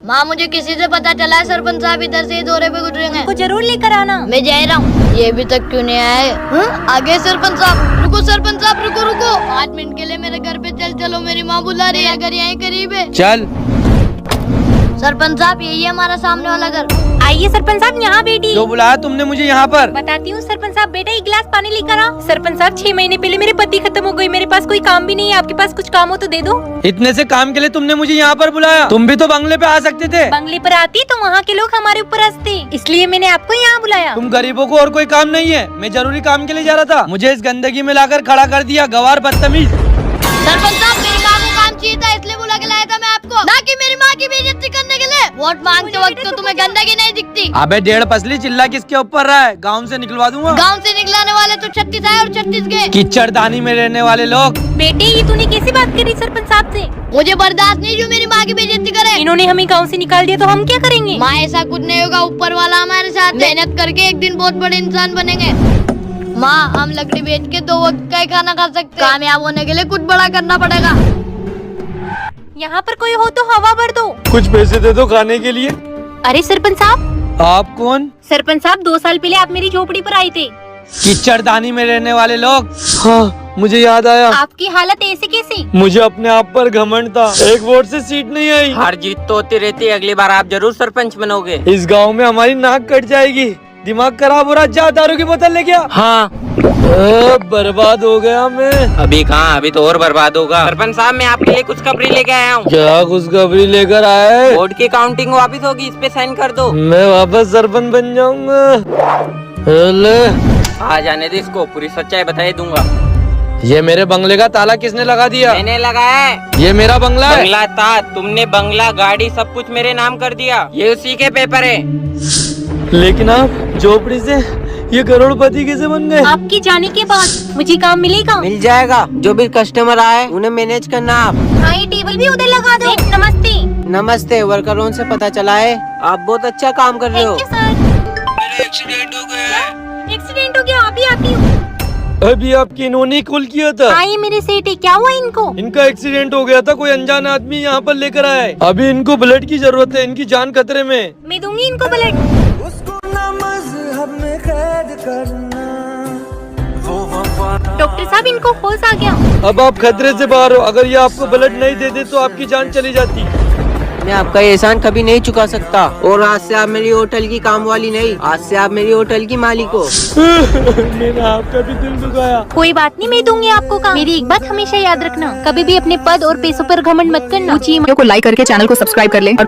माँ मुझे किसी से पता चला है सरपंच साहब इधर से ही दौरे पे गुजरेंगे। को जरूर लेकर आना। मैं जा रहा हूँ। ये अभी तक क्यों नहीं आए? आगे सरपंच साहब। रुको सरपंच साहब, रुको रुको। 5 मिनट के लिए मेरे घर पे चलो, मेरी माँ बुला रही है। घर यहीं करीब है। चल। सरपंच साहब यही है हमारा सामने वाला घर। आइए सरपंच साहब, यहाँ बैठिए। तो बुलाया तुमने मुझे यहाँ पर? बताती हूँ सरपंच साहब। बेटा एक गिलास पानी लेकर आ। सरपंच साहब 6 महीने पहले मेरे पति खत्म हो गई। मेरे पास कोई काम भी नहीं है। आपके पास कुछ काम हो तो दे दो। इतने से काम के लिए तुमने मुझे यहाँ पर बुलाया? तुम भी तो बंगले पे आ सकते थे। बंगले पर आती तो वहाँ के लोग हमारे ऊपर हंसते, इसलिए मैंने आपको यहाँ बुलाया। तुम गरीबों को और कोई काम नहीं है? मैं जरूरी काम के लिए जा रहा था, मुझे इस गंदगी में लाकर खड़ा कर दिया। गवार बदतमीज। सरपंच साहब मेरी माँ को काम चाहिए था, इसलिए बुला के लाया था मैं आपको, ना कि मेरी माँ की बेइज्जती करने के लिए। वोट मांगते वक्त तो तुम्हें गंदगी नहीं दिखती। अबे 1.5 पसली चिल्ला किसके ऊपर रहा है? गाँव से निकलवा दूंगा। गाँव से निकलाने वाले तो 36 आए और 36 गए। कीचड़दानी में रहने वाले लोग। बेटे ये तूने कैसी बात करी सरपंच साहब से? मुझे बर्दाश्त नहीं जो मेरी माँ की बेइज्जती करे। इन्होंने हमें गाँव से निकाल दिया तो हम क्या करेंगे? माँ ऐसा कुछ नहीं होगा, ऊपर वाला हमारे साथ। मेहनत करके एक दिन बहुत बड़े इंसान बनेंगे। माँ हम लकड़ी बेच के 2 वक्त का ही खाना खा सकते हैं। कामयाब होने के लिए कुछ बड़ा करना पड़ेगा। यहाँ पर कोई हो तो हवा भर दो। कुछ पैसे दे दो खाने के लिए। अरे सरपंच साहब। आप कौन? सरपंच साहब 2 साल पहले आप मेरी झोपड़ी पर आए थे। कीचड़दानी में रहने वाले लोग। हाँ मुझे याद आया। आपकी हालत ऐसे कैसे? मुझे अपने आप पर घमंड था। 1 वोट से सीट नहीं आई। हार जीत तो होती रहती है, अगली बार आप जरूर सरपंच बनोगे। इस गांव में हमारी नाक कट जाएगी। दिमाग खराब हो रहा, जा दारू की बोतल ले गया। हाँ बर्बाद हो गया मैं। अभी कहाँ, अभी तो और बर्बाद होगा। सरपंच साहब मैं आपके लिए कुछ खबरी लेके आया हूँ। क्या खुशखबरी लेकर आए? बोर्ड की काउंटिंग वापस होगी, इस पे साइन कर दो। मैं वापस सरपंच बन जाऊंगा। आ जाने दे इसको, पूरी सच्चाई बता दूंगा। ये मेरे बंगले का ताला किसने लगा दिया? मैंने लगाया है। ये मेरा बंगला है। बंगला था, तुमने बंगला गाड़ी सब कुछ मेरे नाम कर दिया। ये उसी के पेपर है। लेकिन आप झोपड़ी से ये करोड़पति कैसे बन गए? आपके जाने के बाद मुझे काम मिलेगा? मिल जाएगा, जो भी कस्टमर आए उन्हें मैनेज करना आप। हाँ ये टेबल भी उधर लगा दो। नमस्ते। नमस्ते, वर्करों से पता चला है आप बहुत अच्छा काम कर रहे हो। Thank you sir. एक्सीडेंट हो गया। एक्सीडेंट हो गया, अभी आती हूँ। अभी आपकी इन्होंने कॉल किया था। हाँ ये मेरे सेठ है, क्या हुआ इनको? इनका एक्सीडेंट हो गया था, कोई अनजान आदमी यहाँ पर लेकर आया है। अभी इनको ब्लड की जरूरत है, इनकी जान खतरे में। मैं दूंगी इनको ब्लड। डॉक्टर साहब इनको होश आ गया। अब आप खतरे से बाहर हो। अगर ये आपको ब्लड नहीं दे दे तो आपकी जान चली जाती। मैं आपका एहसान कभी नहीं चुका सकता, और आज से आप मेरी होटल की काम वाली नहीं, आज से आप मेरी होटल की मालिक हो। मैंने आपका भी दिल दुखाया। कोई बात नहीं, मैं दूंगी आपको काम। मेरी एक बात हमेशा याद रखना, कभी भी अपने पद और पैसों पर घमंड मत करना। को लाइक करके चैनल को सब्सक्राइब कर लें और